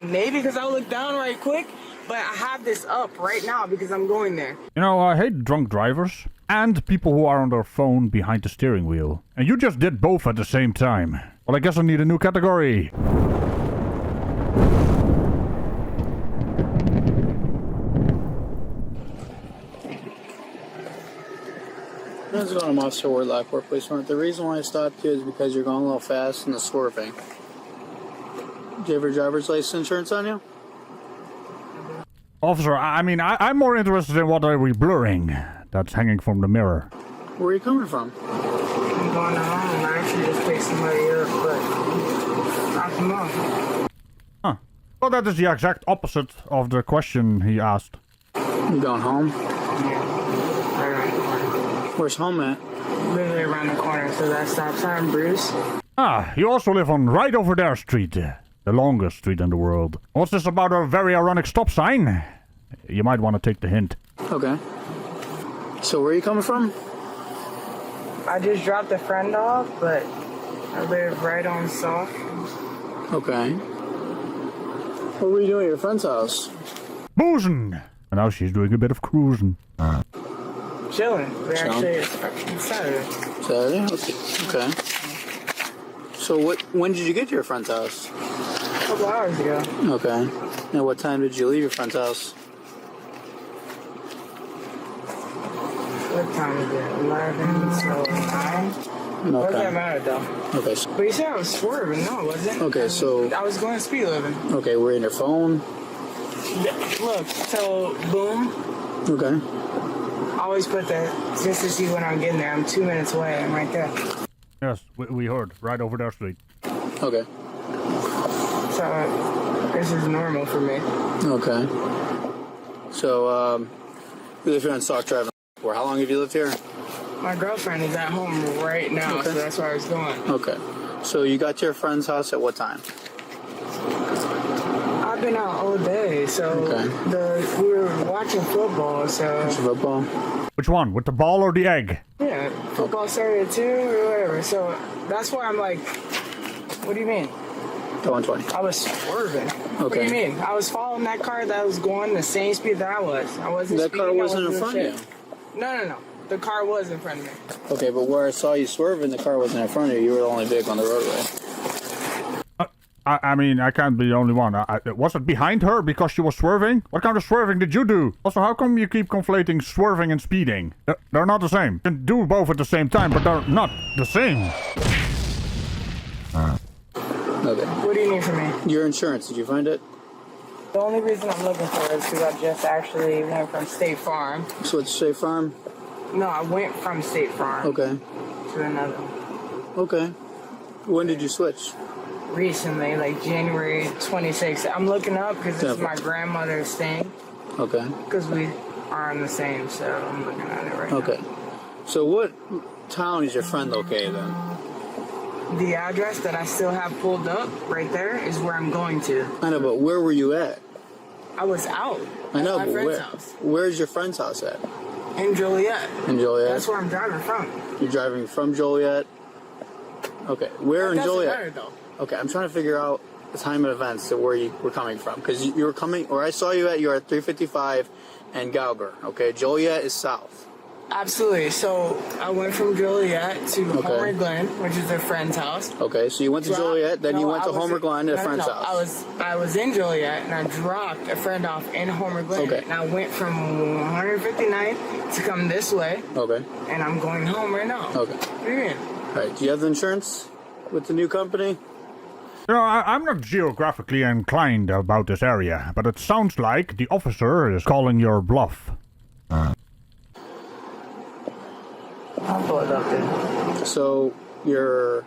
Maybe because I look down right quick, but I have this up right now because I'm going there. You know, I hate drunk drivers and people who are on their phone behind the steering wheel. And you just did both at the same time. Well, I guess I need a new category. How's it going, Officer Warlock, Workplace Warrant? The reason why I stopped you is because you're going a little fast in the swerving. Do you have your driver's license insurance on you? Officer, I'm more interested in what are we blurring that's hanging from the mirror. Where are you coming from? I'm going home. I actually just picked somebody up, but knock them off. Huh. Well, that is the exact opposite of the question he asked. You going home? Yeah. Right around the corner. Where's home at? Literally around the corner, so that stop sign, Bruce. Ah, you also live on right over there street. The longest street in the world. What's this about a very ironic stop sign? You might want to take the hint. Okay. So where are you coming from? I just dropped a friend off, but I live right on Soft. Okay. What were you doing at your friend's house? Boozing! And now she's doing a bit of cruising. Chilling. We're Chilling. actually, it's Saturday. Saturday? Okay. So when did you get to your friend's house? A couple hours ago. Okay. And what time did you leave your friend's house? What time is it? 11, so 9? What does that matter, though? Okay. But you said I was swerving. No, it wasn't. Okay, so... I was going speed living. Okay, we're in your phone. Look, so, boom. Okay. I always put that just to see when I'm getting there. I'm 2 minutes away. I'm right there. Yes, we heard. Right over there street. Okay. So, this is normal for me. Okay. So, you live here on Sock Drive. For how long have you lived here? My girlfriend is at home right now, so that's where I was going. Okay. So you got to your friend's house at what time? I've been out all day, so we were watching football, so... Watching football? Which one? With the ball or the egg? Yeah, football started at 2 or whatever, so that's why I'm like, what do you mean? Go 120. I was swerving. Okay. What do you mean? I was following that car that was going the same speed that I was. I wasn't That car wasn't in front of you. No. The car was in front of me. Okay, but where I saw you swerving, the car wasn't in front of you. You were the only vehicle on the roadway. I can't be the only one. Was it behind her because she was swerving? What kind of swerving did you do? Also, how come you keep conflating swerving and speeding? They're not the same. You can do both at the same time, but they're not the same. Okay. What do you need from me? Your insurance, did you find it? The only reason I'm looking for it is because I just actually went from State Farm. So it's State Farm? No, I went from State Farm. Okay. To another one. Okay. When did you switch? Recently, like January 26th. I'm looking up because this is my grandmother's thing. Okay. Because we are on the same, so I'm looking at it right now. Okay. So what town is your friend located in? The address that I still have pulled up right there is where I'm going to. I know, but where were you at? I was out. I know, at my but friend's where? house. Where's your friend's house at? In Joliet. In Joliet? That's where I'm driving from. You're driving from Joliet? Okay. Where in Joliet? Matter, though. Okay, I'm trying to figure out the time of events to where you were coming from. Because you were coming, or I saw you at 355 and Galber. Okay, Joliet is south. Absolutely. So I went from Joliet to Homer Glen, which is a friend's house. Okay, so you went to Joliet, then you went to Homer Glen to a friend's house. I was in Joliet and I dropped a friend off in Homer Glen. Okay. And I went from 159th to come this way. Okay. And I'm going home right now. Okay. What do you mean? All right, do you have the insurance with the new company? You know, I'm not geographically inclined about this area, but it sounds like the officer is calling your bluff. I'll pull it up, dude. So, your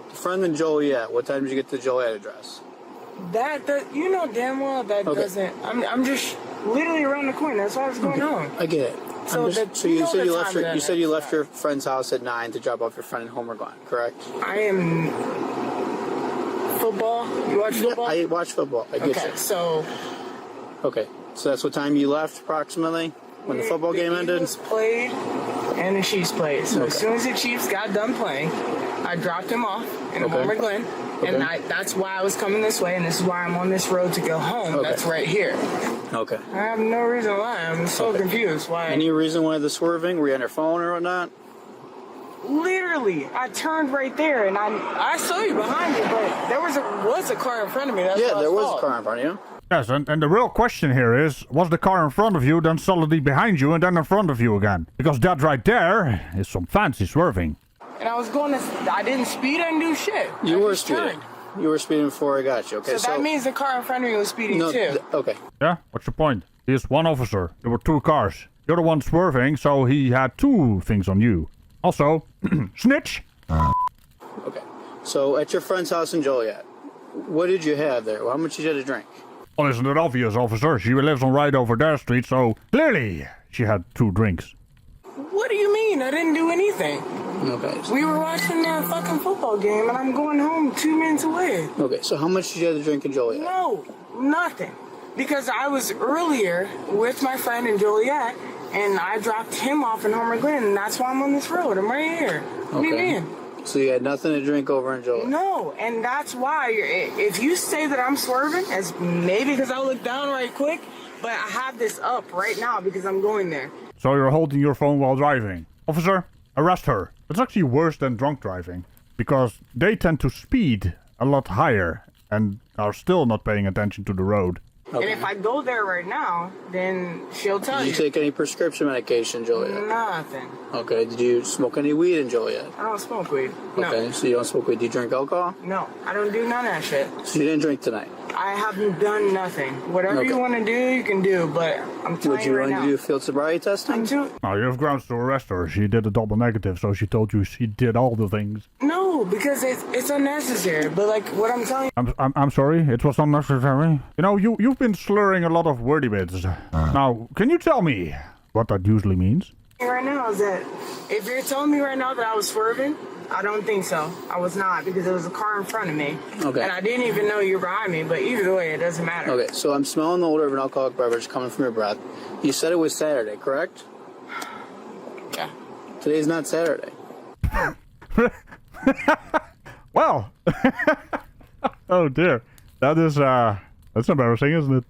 friend in Joliet, what time did you get to the Joliet address? That you know damn well that doesn't. I'm just literally around the corner. That's why I was going home. I get it. So, you said you left your friend's house at 9 to drop off your friend in Homer Glen, correct? I am football. You watch football? I watch football. I get you. So that's what time you left approximately when the football game ended. The Eagles played and the Chiefs played. So as soon as the Chiefs got done playing, I dropped him off in Homer Glen, And that's why I was coming this way, and this is why I'm on this road to go home. Okay. That's right here. Okay. I have no reason why. I'm so confused. Why? Any reason why the swerving? Were you on your phone or whatnot? Literally, I turned right there, and I saw you behind you, but there was a car in front of me. That's Yeah, there was a car in front of you. Yes, and the real question here is, was the car in front of you, then solidly behind you, and then in front of you again? Because that right there is some fancy swerving. And I was I didn't speed, I didn't do shit. You I were just speeding. turned. You were speeding before I got you. Okay, So that means the car in front of me was speeding too. Okay. Yeah? What's your point? He is one officer. There were two cars. You're the one swerving, so he had two things on you. Also, snitch! Okay. So at your friend's house in Joliet, what did you have there? How much did you have to drink? Well, isn't it obvious, officer? She lives on right over their street, so clearly she had 2 drinks. What do you mean? I didn't do anything. Okay. We were watching that fucking football game, and I'm going home 2 minutes away. Okay, so how much did you have to drink in Joliet? No, nothing. Because I was earlier with my friend in Joliet, and I dropped him off in Homer Glen, and that's why I'm on this road. I'm right here. What do you mean? So you had nothing to drink over in Joliet? No, and that's why if you say that I'm swerving, it's maybe because I look down right quick, but I have this up right now because I'm going there. So you're holding your phone while driving. Officer, arrest her. It's actually worse than drunk driving, because they tend to speed a lot higher and are still not paying attention to the road. Okay. And if I go there right now, then she'll tell Did you take any prescription medication in Joliet? Nothing. Okay, did you smoke any weed in Joliet? I don't smoke weed. No. Okay, so you don't smoke weed. Do you drink alcohol? No, I don't do none of that shit. So you didn't drink tonight? I haven't done nothing. Whatever you want to do, you can do, but I'm telling Would you you right want now. to do field sobriety testing? I'm too... Now you have grounds to arrest her. She did a double negative, so she told you she did all the things. No, because it's unnecessary. But like what I'm telling you... I'm sorry, it was unnecessary. You know, you've been slurring a lot of wordy bits. Now, can you tell me what that usually means? right now is that if you're telling me right now that I was swerving, I don't think so. I was not, because there was a car in front of me. Okay. And I didn't even know you were behind me, but either way, it doesn't matter. Okay, so I'm smelling the odor of an alcoholic beverage coming from your breath. You said it was Saturday, correct? Yeah. Today's not Saturday. Well, oh dear, that's embarrassing, isn't it?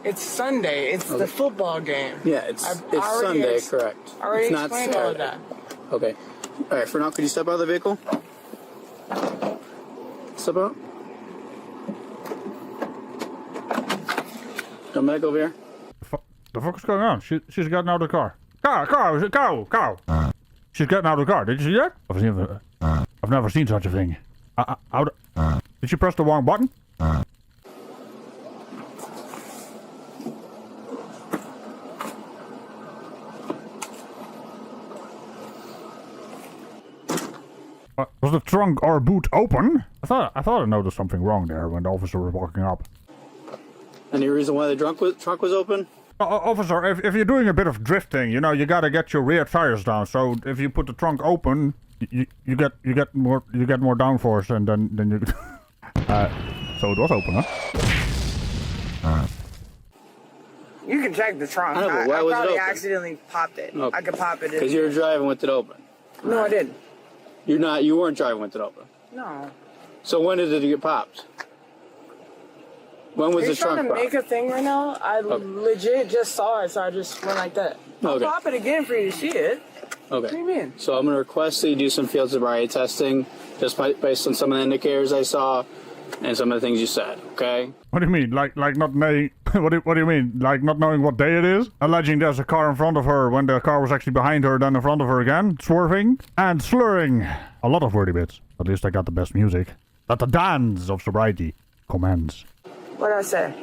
It's Sunday. It's the football game. Yeah, it's Sunday, correct. I already It's not explained all of Saturday. that. Okay. All right, for now, could you step out of the vehicle? Step out. Come back over here. The fuck is going on? She's getting out of the car. Cow! She's getting out of the car. Did you see that? I've never seen such a thing. Did she press the wrong button? Was the trunk or boot open? I thought I noticed something wrong there when the officer was walking up. Any reason why the trunk was open? Officer, if you're doing a bit of drifting, you know, you gotta get your rear tires down. So if you put the trunk open, you get more downforce, and then you. So it was open, huh? You can check the trunk. I know, but why was it probably open? accidentally popped it. Okay. I could pop it. Because you were driving with it open. No, I didn't. You weren't driving with it open. No. So when did it get popped? When was You're the trunk trying to popped? make a thing right now? I legit just saw it, so I just went like that. I'll Okay. pop it again for you to see it. Okay. What do you mean? So I'm going to request that you do some field sobriety testing, just based on some of the indicators I saw and some of the things you said. Okay. What do you mean? Like not knowing? What do you mean? Like not knowing what day it is? Alleging there's a car in front of her when the car was actually behind her, then in front of her again, swerving and slurring. A lot of wordy bits. At least I got the best music. That the dance of sobriety commends. What did I say?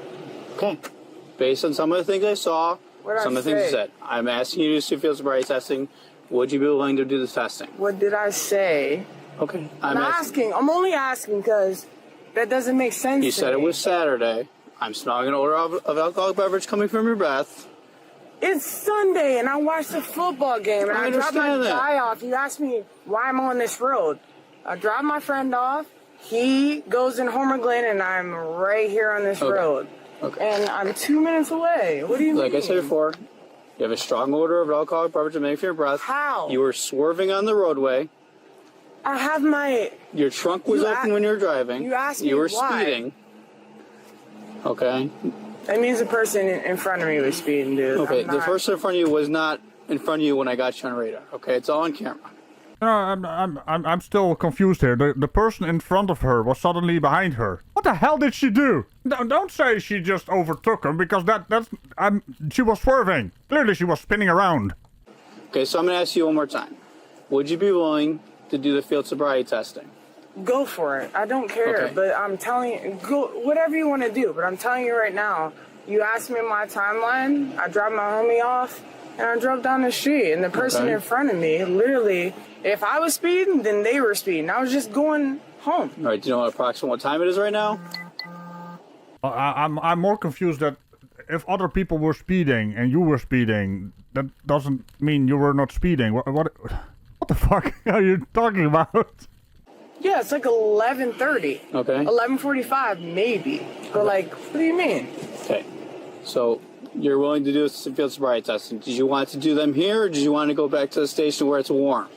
Okay. Based on some of the things I saw, What'd I some of the things you say? said, I'm asking you to do field sobriety testing. Would you be willing to do the testing? What did I say? Okay. I'm asking. I'm only asking because that doesn't make sense. You to said it me. was Saturday. I'm smelling an odor of alcoholic beverage coming from your breath. It's Sunday, and I watched the football game, and I I dropped my understand that. guy off. You asked me why I'm on this road. I dropped my friend off. He goes in Homer Glen, and I'm right here on this road. Okay. And I'm 2 minutes away. What do you mean? Like I said before, you have a strong odor of alcoholic beverage emanating from your breath. How? You were swerving on the roadway. I have my... Your trunk was open when you were driving. You asked me You were why. speeding. Okay. That means the person in front of me was speeding, dude. Okay, the person in front of you was not in front of you when I got you on radar. Okay, it's all on camera. No, I'm still confused here. The person in front of her was suddenly behind her. What the hell did she do? Don't say she just overtook him, because she was swerving. Clearly she was spinning around. Okay, so I'm gonna ask you one more time. Would you be willing to do the field sobriety testing? Go for it. I don't care. Okay. But I'm telling you, go whatever you want to do. But I'm telling you right now, you asked me my timeline. I dropped my homie off, and I drove down the street. And the person in front of me, literally, if I was speeding, then they were speeding. I was just going home. All right, do you know approximately what time it is right now? I'm more confused that if other people were speeding and you were speeding, that doesn't mean you were not speeding. What the fuck are you talking about? Yeah, it's like 11:30. Okay. 11:45, maybe. But like, what do you mean? Okay. So you're willing to do a field sobriety testing. Did you want to do them here, or did you want to go back to the station where it's warm?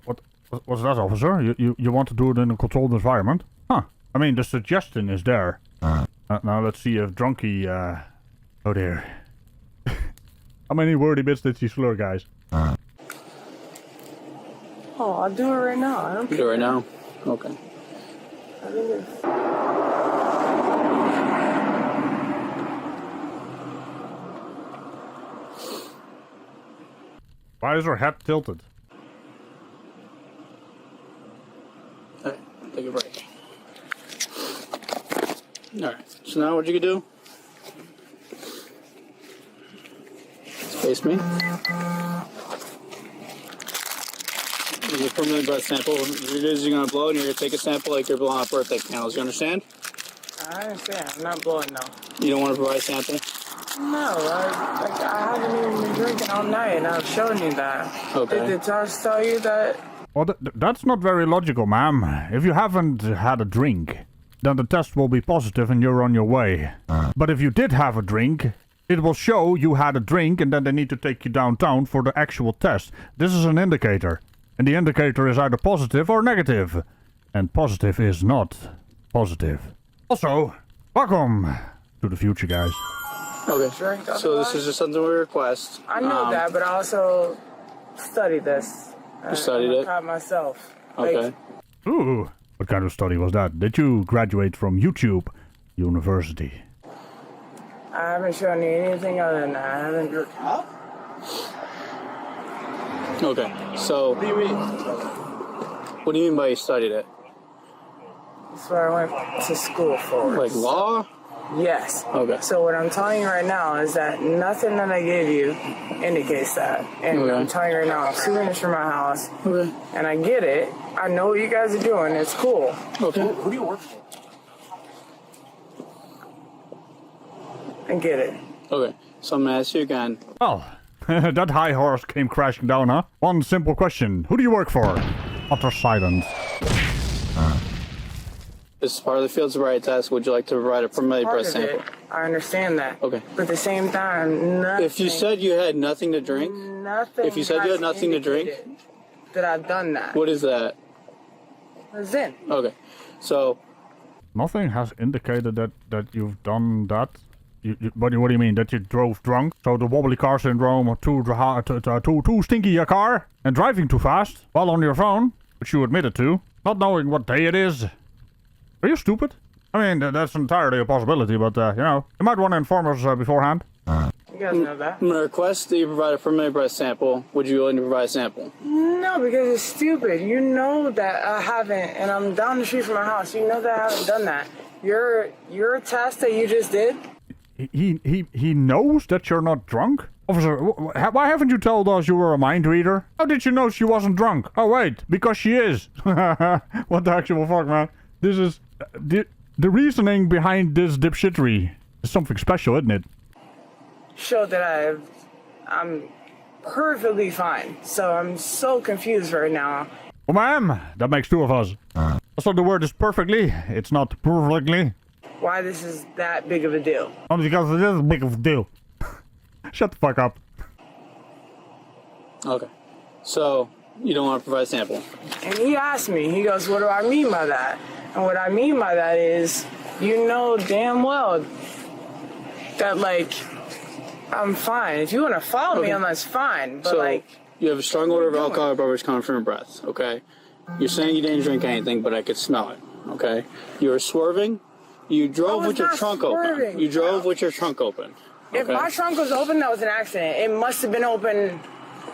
What's that, officer? You want to do it in a controlled environment? Huh. I mean, the suggestion is there. Now let's see if Drunky, oh dear. How many wordy bits did he slur, guys? Oh, I'll do it right now. I don't care. Do it right now? Okay. Why is her head tilted? All right, take a break. All right, so now what you can do? Face me. You're a permanent breath sample. What it is, you're gonna blow, and you're gonna take a sample like you're blowing out birthday candles. You understand? I understand. I'm not blowing no. You don't want to provide a sample? No, I haven't even been drinking all night, and I've shown you that. Okay. Did the test tell you that? Well, that's not very logical, ma'am. If you haven't had a drink, then the test will be positive and you're on your way. But if you did have a drink, it will show you had a drink, and then they need to take you downtown for the actual test. This is an indicator. And the indicator is either positive or negative. And positive is not positive. Also, welcome to the future, guys. Okay. Drink So this is just something we request. I know that, but I also studied this. You studied it? I taught myself. Okay. Ooh, what kind of study was that? Did you graduate from YouTube University? I haven't shown you anything other than that. I haven't. Okay. So. What do you mean? What do you mean by you studied it? That's what I went to school for. Like law? Yes. Okay. So what I'm telling you right now is that nothing that I gave you indicates that. And Okay. I'm telling you right now, I'm shooting this from my house. Okay. And I get it. I know what you guys are doing. It's cool. Okay. Who do you work for? I get it. Okay. So I'm gonna ask you again. Well, that high horse came crashing down, huh? One simple question. Who do you work for? Utter silence. This is part of the field sobriety test. Would you like to provide a permanent Part breath of sample? it. I understand that. Okay. But at the same time, nothing. If you said you had nothing to drink, nothing. if you said you had has nothing to drink, indicated that I've done that. what is that? That's it. Okay. So Nothing has indicated that you've done that. What do you mean? That you drove drunk? So the wobbly car syndrome, or too stinky a car, and driving too fast while on your phone, which you admitted to, not knowing what day it is. Are you stupid? I mean, that's entirely a possibility, but, you might want to inform us beforehand. You guys know that. I'm gonna request that you provide a permanent breath sample. Would you be willing to provide a sample? No, because it's stupid. You know that I haven't, and I'm down the street from my house. You know that I haven't done that. Your test that you just did. He knows that you're not drunk? Officer, why haven't you told us you were a mind reader? How did you know she wasn't drunk? Oh wait, because she is. What the actual fuck, man? This is... The reasoning behind this dipshittery is something special, isn't it? Show that I'm perfectly fine. So I'm so confused right now. Well, ma'am, that makes two of us. Also, the word is perfectly. It's not perfectly. Why this is that big of a deal? Only because it is a big of a deal. Shut the fuck up. Okay. So You don't want to provide a sample. And he asked me, he goes, what do I mean by that? And what I mean by that is, you know damn well that, like, I'm fine. If you want to follow me, that's fine. But, So, like... you have a strong odor of alcohol or beverage coming from your breath, okay? You're saying you didn't drink anything, but I could smell it, okay? You were swerving. You drove with your trunk open. You drove with your trunk open. If my trunk was open, that was an accident. It must have been open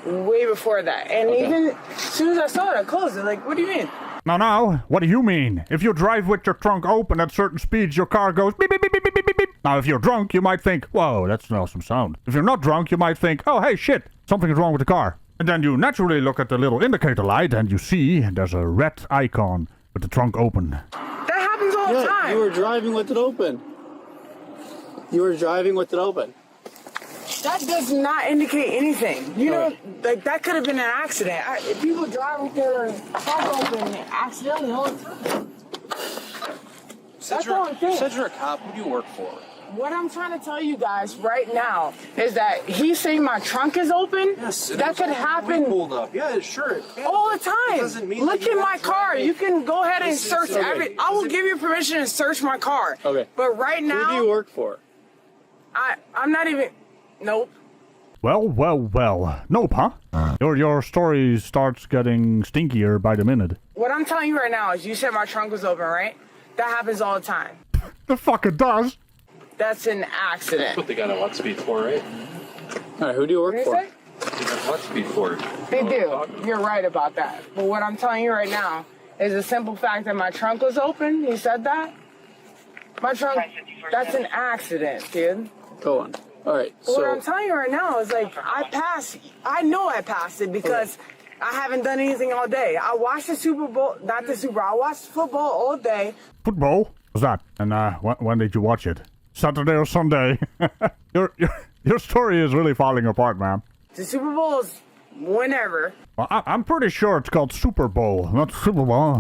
way before that. And even as soon as I saw it, I closed it. Like, what do you mean? Now, what do you mean? If you drive with your trunk open at certain speeds, your car goes beep, beep, beep, beep, beep, beep, beep. Now, if you're drunk, you might think, whoa, that's an awesome sound. If you're not drunk, you might think, oh, hey, shit, something's wrong with the car. And then you naturally look at the little indicator light and you see there's a red icon with the trunk open. That happens all the time. You were driving with it open. You were driving with it open. That does not indicate anything. You know, like, that could have been an accident. People drive with their trunk open accidentally all the time. That's the only thing. You said you're a cop. Who do you work for? What I'm trying to tell you guys right now is that he's saying my trunk is open. Yes, that could happen pulled up. Yeah, sure. all the time. Doesn't mean Look that at you my have to car. drive. You can go ahead and This is search okay. every. I will give you permission to search my car. Okay. But right Who do now, you work for? I'm not even. Nope. Well. Nope, huh? Your story starts getting stinkier by the minute. What I'm telling you right now is, you said my trunk was open, right? That happens all the time. The fuck it does. That's an accident. What they got on what speed for, right? All right, who do you work What for? did They got what speed for? they do. You're right about that. But what I'm telling you right now is the simple fact that my trunk was open. He said that. My trunk. That's an accident, dude. Go on. All right, What I'm so telling you right now is, like, I know I passed it because I haven't done anything all day. I watched the Super Bowl, not the Super Bowl, I watched football all day. Football? What's that? And when did you watch it? Saturday or Sunday? your story is really falling apart, man. The Super Bowl is whenever. Well, I'm pretty sure it's called Super Bowl, not Super Bowl.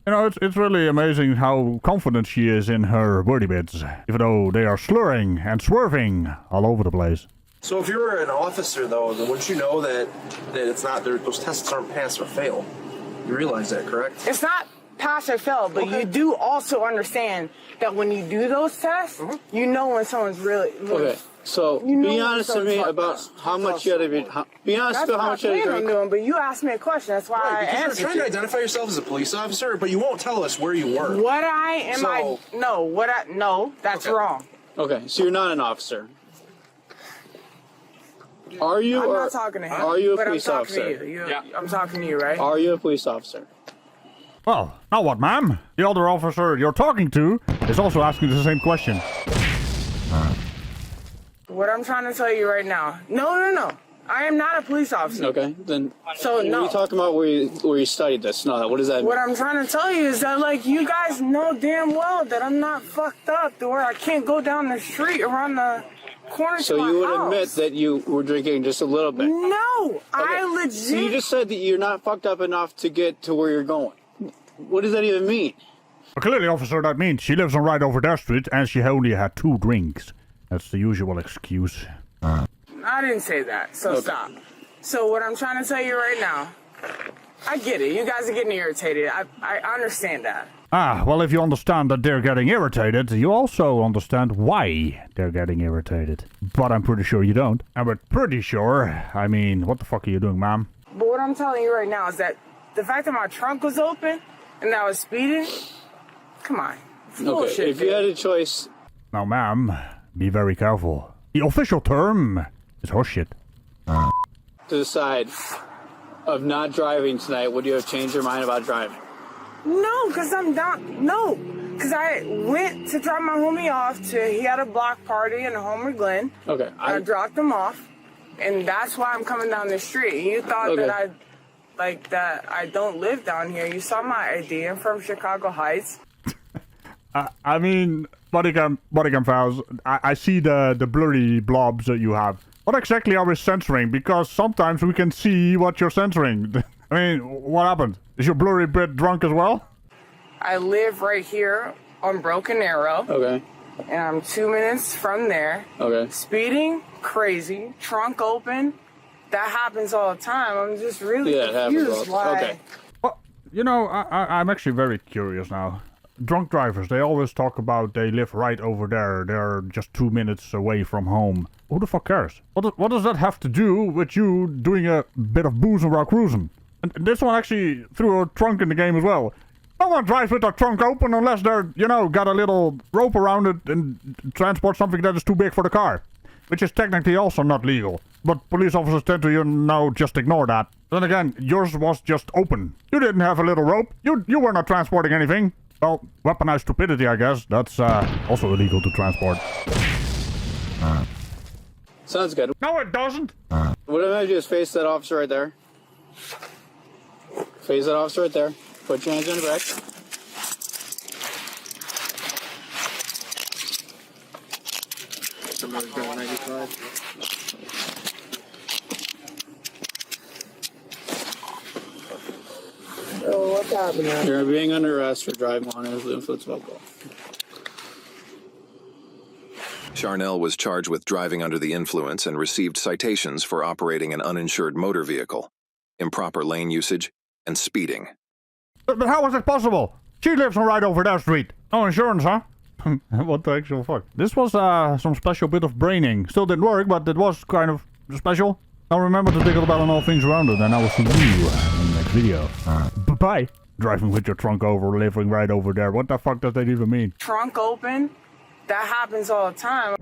You know, it's really amazing how confident she is in her wordy bits, even though they are slurring and swerving all over the place. So if you're an officer, though, then wouldn't you know that it's not, those tests aren't pass or fail? You realize that, correct? It's not pass or fail, but you do also understand that when you do those tests, you know when someone's really... okay. So You know be honest with me someone's about fucked up. how much you had to be. Be honest That's about how what much you I had to plan on drink. doing, but you asked me a question. That's why I Because you're answered trying to you. identify yourself as a police officer, but you won't tell us where you were. What I am So- no, that's Okay. wrong. Okay, so you're not an officer. Are you? I'm or not talking to him. Are you a but police I'm talking officer? to you. Yeah. I'm talking to you, right? Are you a police officer? Well, now what, ma'am? The other officer you're talking to is also asking the same question. What I'm trying to tell you right now. No. I am not a police officer. Okay, then. So What are no. you talking about where you studied this? No, what does that mean? What I'm trying to tell you is that, like, you guys know damn well that I'm not fucked up to where I can't go down the street around the corner So to my you would house. admit that you were drinking just a little bit. No, I legit. So you just said that you're not fucked up enough to get to where you're going. What does that even mean? Well, clearly, officer, that means she lives on right over their street and she only had 2 drinks. That's the usual excuse. I didn't say that, so stop. So what I'm trying to tell you right now, I get it. You guys are getting irritated. I understand that. Ah, well, if you understand that they're getting irritated, you also understand why they're getting irritated. But I'm pretty sure you don't. And we're pretty sure, I mean, what the fuck are you doing, ma'am? But what I'm telling you right now is that the fact that my trunk was open and I was speeding, come on. It's bullshit, Okay, if you dude. had a choice, Now, ma'am, be very careful. The official term is horseshit. to decide of not driving tonight, would you have changed your mind about driving? No, because I'm not. No, because I went to drop my homie off he had a block party in Homer Glen. Okay, I dropped him off, and that's why I'm coming down the street. You thought Okay. that I don't live down here. You saw my ID. I'm from Chicago Heights. I mean, bodycam files, I see the blurry blobs that you have. What exactly are we censoring? Because sometimes we can see what you're censoring. I mean, what happened? Is your blurry bit drunk as well? I live right here on Broken Arrow, Okay, and I'm 2 minutes from there. okay. Speeding, crazy, trunk open, that happens all the time. I'm just really Yeah, it happens all confused the why. Okay. Well, you know, I'm actually very curious now. Drunk drivers, they always talk about they live right over there. They're just 2 minutes away from home. Who the fuck cares? What does that have to do with you doing a bit of boozing while cruising? And this one actually threw a trunk in the game as well. No one drives with their trunk open unless they're, you know, got a little rope around it and transport something that is too big for the car. Which is technically also not legal. But police officers tend to, you know, just ignore that. Then again, yours was just open. You didn't have a little rope. You were not transporting anything. Well, weaponized stupidity, I guess. That's also illegal to transport. Sounds good. No, it doesn't. What if I just face that officer right there? Face that officer right there. Put your hands on your back. Oh, what's happening? You're being under arrest for driving under the influence of alcohol. Charnel was charged with driving under the influence and received citations for operating an uninsured motor vehicle, improper lane usage, and speeding. But how was it possible? She lives on right over that street. No insurance, huh? What the actual fuck? This was some special bit of braining. Still didn't work, but it was kind of special. Now remember to tickle the bell on all things around it, and I will see you in the next video. Bye-bye. Driving with your trunk over, living right over there. What the fuck does that even mean? Trunk open? That happens all the time.